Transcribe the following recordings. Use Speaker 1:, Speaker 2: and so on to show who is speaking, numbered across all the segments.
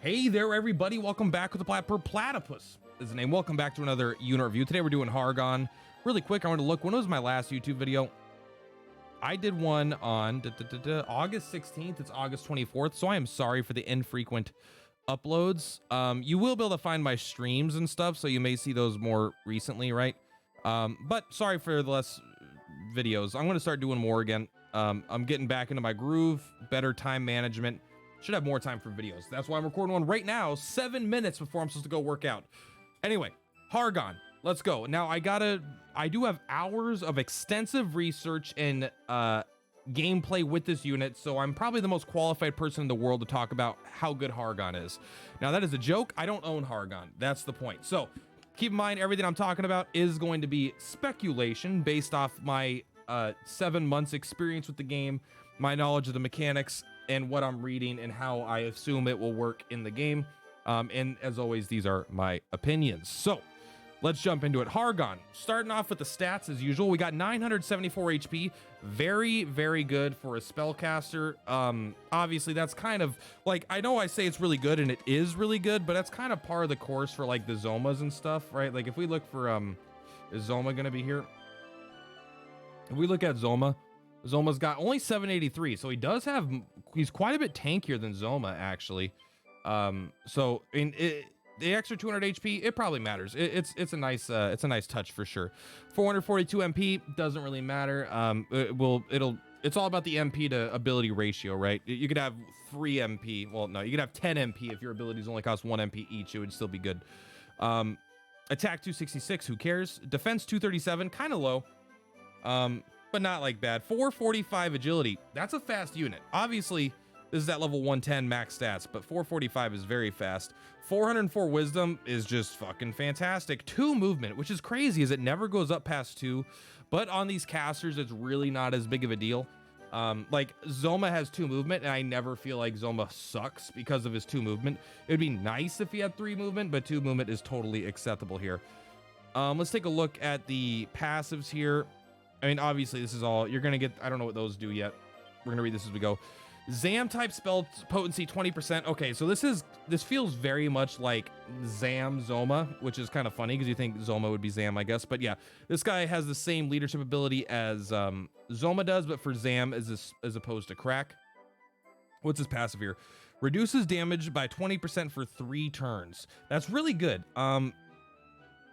Speaker 1: Hey there, everybody. Welcome back with the Plat Purplatypus is the name. Welcome back to another unit review. Today we're doing Hargon. Really quick, I want to look. When was my last YouTube video? I did one on August 16th. It's August 24th. So I am sorry for the infrequent uploads. You will be able to find my streams and stuff, so you may see those more recently, right? But sorry for the less videos. I'm going to start doing more again. I'm getting back into my groove, better time management. Should have more time for videos. That's why I'm recording one right now, 7 minutes before I'm supposed to go work out. Anyway, Hargon, let's go. Now I do have hours of extensive research and gameplay with this unit, so I'm probably the most qualified person in the world to talk about how good Hargon is. Now that is a joke. I don't own Hargon. That's the point. So keep in mind, everything I'm talking about is going to be speculation based off my 7 months experience with the game, my knowledge of the mechanics, and what I'm reading and how I assume it will work in the game. And as always, these are my opinions. So let's jump into it. Hargon, starting off with the stats as usual. We got 974 HP. Very, very good for a spellcaster. Obviously, that's kind of like, I know I say it's really good and it is really good, but that's kind of par of the course for like the ZOMAs and stuff, right? Like if we look for, is ZOMA going to be here? If we look at ZOMA, ZOMA's got only 783, so he's quite a bit tankier than ZOMA actually. So in the extra 200 HP, it probably matters. It's a nice touch for sure. 442 MP doesn't really matter. It's all about the MP to ability ratio, right? You could have 3 MP. Well, no, you could have 10 MP if your abilities only cost 1 MP each. It would still be good. Attack 266, who cares? Defense 237, kind of low. But not like bad. 445 agility. That's a fast unit. Obviously, this is at level 110 max stats, but 445 is very fast. 404 wisdom is just fucking fantastic. 2 movement, which is crazy as it never goes up past 2, but on these casters, it's really not as big of a deal. Like ZOMA has 2 movement, and I never feel like ZOMA sucks because of his 2 movement. It'd be nice if he had 3 movement, but 2 movement is totally acceptable here. Let's take a look at the passives here. I mean, obviously, this is all you're gonna get. I don't know what those do yet. We're gonna read this as we go. Zam type spell potency 20%. Okay, so this feels very much like Zam ZOMA, which is kind of funny because you think ZOMA would be Zam, I guess. But yeah, this guy has the same leadership ability as ZOMA does, but for Zam as opposed to Crack. What's his passive here? Reduces damage by 20% for 3 turns. That's really good.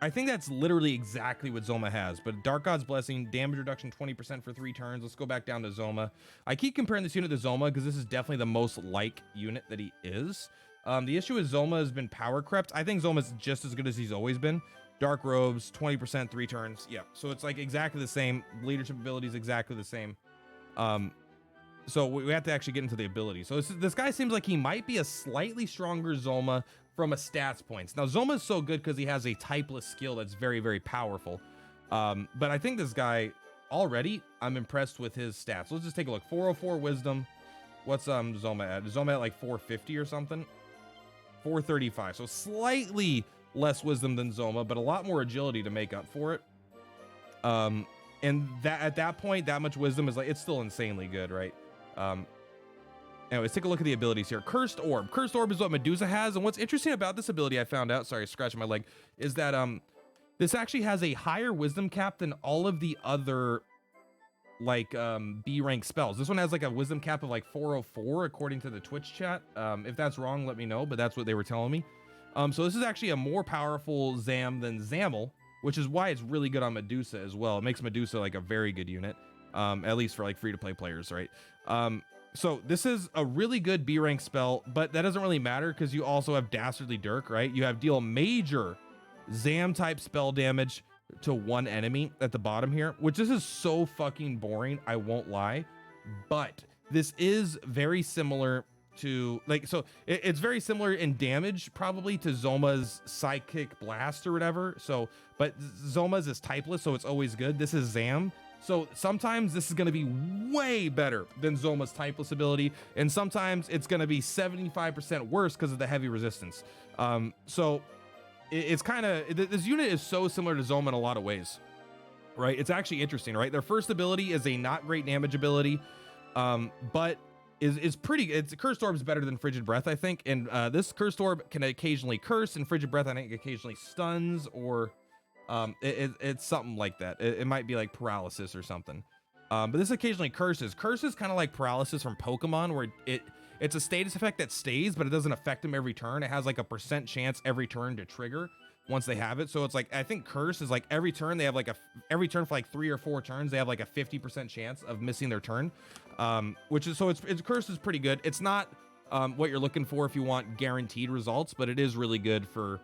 Speaker 1: I think that's literally exactly what ZOMA has, but Dark God's Blessing, damage reduction 20% for 3 turns. Let's go back down to ZOMA. I keep comparing this unit to ZOMA because this is definitely the most like unit that he is. The issue is ZOMA has been power crept. I think ZOMA is just as good as he's always been. Dark Robes, 20%, 3 turns. Yeah, so it's like exactly the same. Leadership abilities exactly the same. So we have to actually get into the ability. So this guy seems like he might be a slightly stronger ZOMA from a stats points. Now ZOMA is so good because he has a typeless skill that's very, very powerful. But I think this guy already, I'm impressed with his stats. Let's just take a look. 404 wisdom. What's ZOMA at? Is ZOMA at like 450 or something? 435. So slightly less wisdom than ZOMA, but a lot more agility to make up for it. And that at that point, that much wisdom is like, it's still insanely good, right? Anyways, take a look at the abilities here. Cursed Orb. Cursed Orb is what Medusa has, and what's interesting about this ability I found out, sorry, scratching my leg, is that this actually has a higher wisdom cap than all of the other like B rank spells. This one has like a wisdom cap of like 404 according to the Twitch chat. If that's wrong, let me know, but that's what they were telling me. So this is actually a more powerful Zam than Zamel, which is why it's really good on Medusa as well. It makes Medusa like a very good unit. At least for like free-to-play players, right? So this is a really good B rank spell, but that doesn't really matter because you also have Dastardly Dirk, right? You have deal major Zam type spell damage to 1 enemy at the bottom here, which this is so fucking boring, I won't lie. But this is very similar to like, so it's very similar in damage probably to ZOMA's Psychic Blast or whatever. So, but ZOMA's is typeless, so it's always good. This is Zam. So sometimes this is going to be way better than ZOMA's typeless ability, and sometimes it's going to be 75% worse because of the heavy resistance. So it's kind of, this unit is so similar to ZOMA in a lot of ways, right? It's actually interesting, right? Their first ability is a not great damage ability, but is pretty. It's Cursed Orb's better than Frigid Breath, I think. And this Cursed Orb can occasionally curse, and Frigid Breath I think occasionally stuns, or it's something like that. It might be like paralysis or something. But this occasionally curses. Curse is kind of like paralysis from Pokemon, where it's a status effect that stays, but it doesn't affect them every turn. It has like a % chance every turn to trigger once they have it. So it's like, I think curse is like every turn they have like every turn for like 3 or 4 turns, they have like a 50% chance of missing their turn. Which is, so it's curse is pretty good. It's not what you're looking for if you want guaranteed results, but it is really good for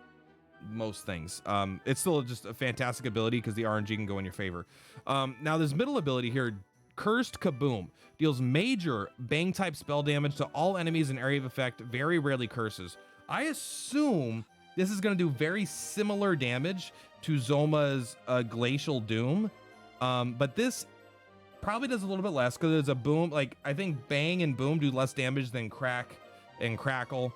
Speaker 1: most things. It's still just a fantastic ability because the RNG can go in your favor. Now this middle ability here, Cursed Kaboom, deals major bang type spell damage to all enemies in area of effect, very rarely curses. I assume this is going to do very similar damage to ZOMA's Glacial Doom, but this probably does a little bit less because it's a boom. Like, I think Bang and Boom do less damage than Crack and Crackle,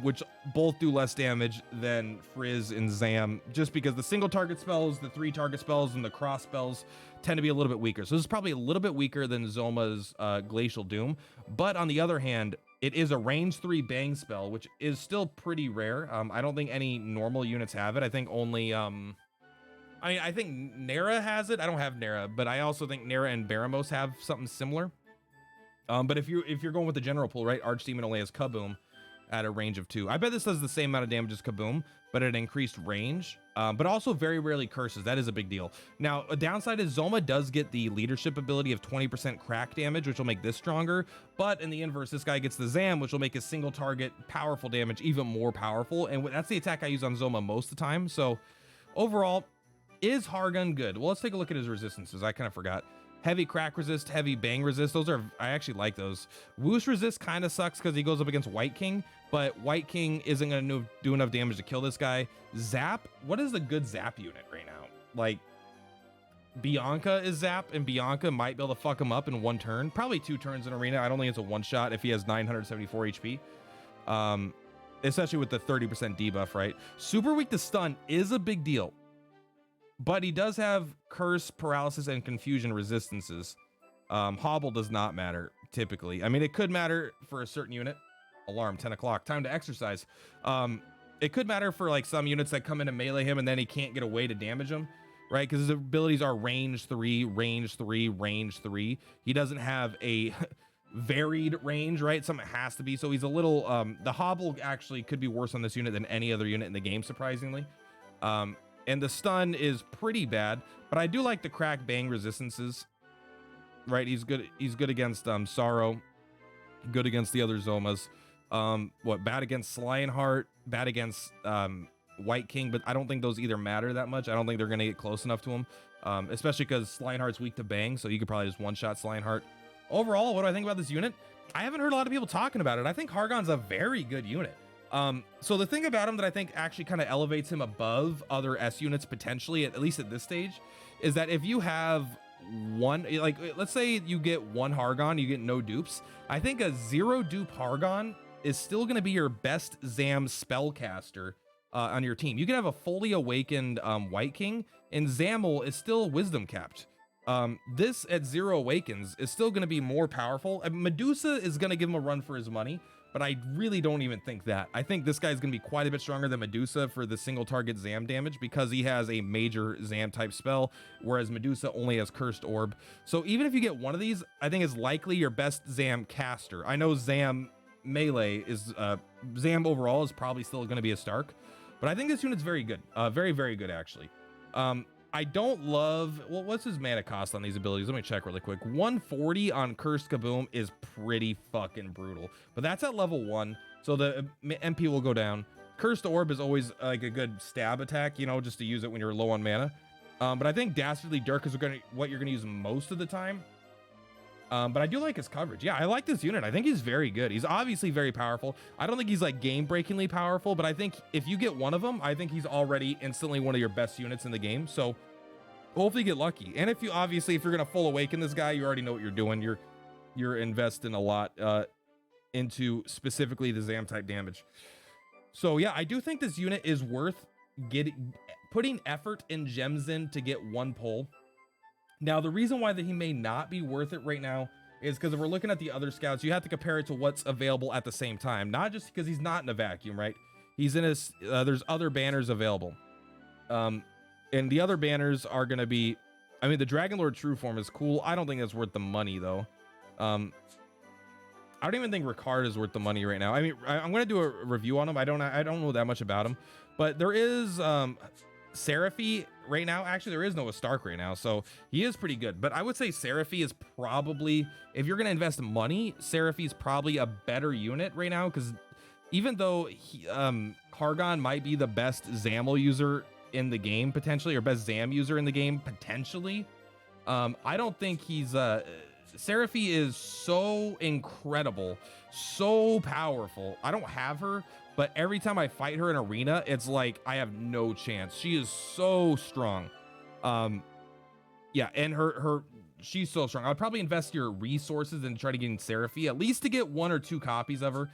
Speaker 1: which both do less damage than Frizz and Zam, just because the single target spells, the 3 target spells, and the cross spells tend to be a little bit weaker. So this is probably a little bit weaker than ZOMA's Glacial Doom. But on the other hand, it is a range 3 bang spell, which is still pretty rare. I don't think any normal units have it. I think only, I think Nera has it. I don't have Nera, but I also think Nera and Baramos have something similar. But if you're going with the general pool, right, Archdemon only has Kaboom at a range of 2. I bet this does the same amount of damage as Kaboom, but at increased range, but also very rarely curses. That is a big deal. Now, a downside is ZOMA does get the leadership ability of 20% crack damage, which will make this stronger, but in the inverse, this guy gets the Zam, which will make his single target powerful damage even more powerful, and that's the attack I use on ZOMA most of the time. So overall, is Hargon good? Well, let's take a look at his resistances. I kind of forgot. Heavy crack resist, heavy bang resist. Those are, I actually like those. Whoosh resist kind of sucks because he goes up against White King, but White King isn't going to do enough damage to kill this guy. Zap, what is a good Zap unit right now? Like, Bianca is Zap, and Bianca might be able to fuck him up in 1 turn. Probably 2 turns in Arena. I don't think it's a 1-shot if he has 974 HP. Especially with the 30% debuff, right? Super weak to stun is a big deal, but he does have curse, paralysis, and confusion resistances. Hobble does not matter typically. I mean, it could matter for a certain unit. Alarm, 10 o'clock, time to exercise. It could matter for like some units that come in and melee him and then he can't get away to damage him, right? Because his abilities are range 3, range 3, range 3. He doesn't have a varied range, right? Something has to be. So he's a little, the hobble actually could be worse on this unit than any other unit in the game, surprisingly. And the stun is pretty bad, but I do like the crack bang resistances, right? He's good against Sorrow, good against the other Zomas. Bad against Lionheart, bad against White King, but I don't think those either matter that much. I don't think they're gonna get close enough to him, especially because Lionheart's weak to bang, so you could probably just 1-shot Lionheart. Overall, what do I think about this unit? I haven't heard a lot of people talking about it. I think Hargon's a very good unit. So the thing about him that I think actually kind of elevates him above other S units potentially, at least at this stage, is that if you have one, like, let's say you get 1 Hargon, you get no dupes. I think a 0 dupe Hargon is still going to be your best Zam spellcaster on your team. You can have a fully awakened White King, and Zamel is still wisdom capped. This at 0 awakens is still going to be more powerful. Medusa is going to give him a run for his money, but I really don't even think that. I think this guy's gonna be quite a bit stronger than Medusa for the single target Zam damage because he has a major Zam type spell, whereas Medusa only has Cursed Orb. So even if you get one of these, I think it's likely your best Zam caster. I know Zam melee is, Zam overall is probably still gonna be a Stark, but I think this unit's very good. Very, very good actually. I don't love, well, what's his mana cost on these abilities? Let me check really quick. 140 on Cursed Kaboom is pretty fucking brutal, but that's at level 1, so the MP will go down. Cursed Orb is always like a good stab attack, you know, just to use it when you're low on mana. But I think Dastardly Dirk is what you're gonna use most of the time. But I do like his coverage. Yeah, I like this unit. I think he's very good. He's obviously very powerful. I don't think he's like game-breakingly powerful, but I think if you get one of them, I think he's already instantly one of your best units in the game. So hopefully you get lucky. And if you're gonna full awaken this guy, you already know what you're doing. You're investing a lot into specifically the Zam type damage. So yeah, I do think this unit is worth putting effort and gems in to get 1 pull. Now, the reason why that he may not be worth it right now is because if we're looking at the other scouts, you have to compare it to what's available at the same time, not just because he's not in a vacuum, right? He's in his, there's other banners available. And the other banners are going to be, I mean, the Dragon Lord True Form is cool. I don't think that's worth the money though. I don't even think Ricard is worth the money right now. I mean, I'm going to do a review on him. I don't know that much about him, but there is, Seraphy right now. Actually, there is Noah Stark right now, so he is pretty good. But I would say Seraphy is probably, if you're going to invest money, Seraphy is probably a better unit right now, because even though Hargon might be the best ZAML user in the game potentially, or best ZAM user in the game potentially, I don't think he's Seraphy is so incredible, so powerful. I don't have her, but every time I fight her in arena, it's like I have no chance. She is so strong. Yeah, and she's so strong. I'd probably invest your resources and try to get in Seraphy, at least to get 1 or 2 copies of her.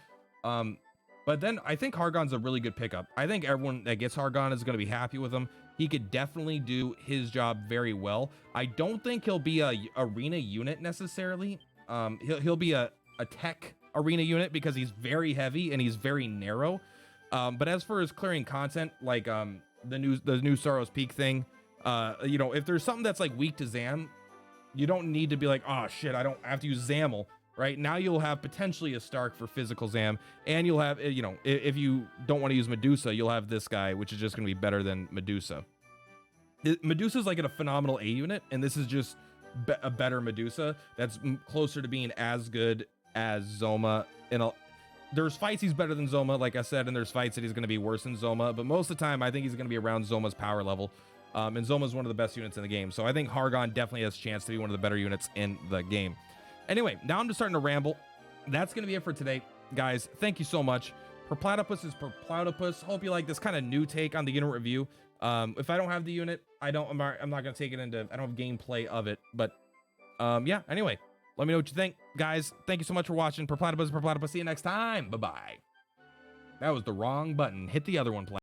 Speaker 1: But then I think Hargon's a really good pickup. I think everyone that gets Hargon is going to be happy with him. He could definitely do his job very well. I don't think he'll be a arena unit necessarily. He'll be a tech arena unit because he's very heavy and he's very narrow. But as for his clearing content, like the new Sorrow's Peak thing, you know, if there's something that's like weak to Zam, you don't need to be like, oh shit, I have to use Zamel. Right now, you'll have potentially a Stark for physical Zam, and you'll have, you know, if you don't want to use Medusa, you'll have this guy, which is just going to be better than Medusa. Medusa's like a phenomenal A unit, and this is just a better Medusa that's closer to being as good as Zoma. There's fights he's better than Zoma, like I said, and there's fights that he's going to be worse than Zoma, but most of the time, I think he's going to be around Zoma's power level. And Zoma's one of the best units in the game, so I think Hargon definitely has a chance to be one of the better units in the game. Anyway, now I'm just starting to ramble. That's going to be it for today, guys. Thank you so much. Purplatypus is Purplatypus. Hope you like this kind of new take on the unit review. If I don't have the unit, I'm not going to take it into, I don't have gameplay of it. But yeah, anyway, let me know what you think, guys. Thank you so much for watching. Purplatypus. See you next time. Bye-bye. That was the wrong button. Hit the other one, Plat.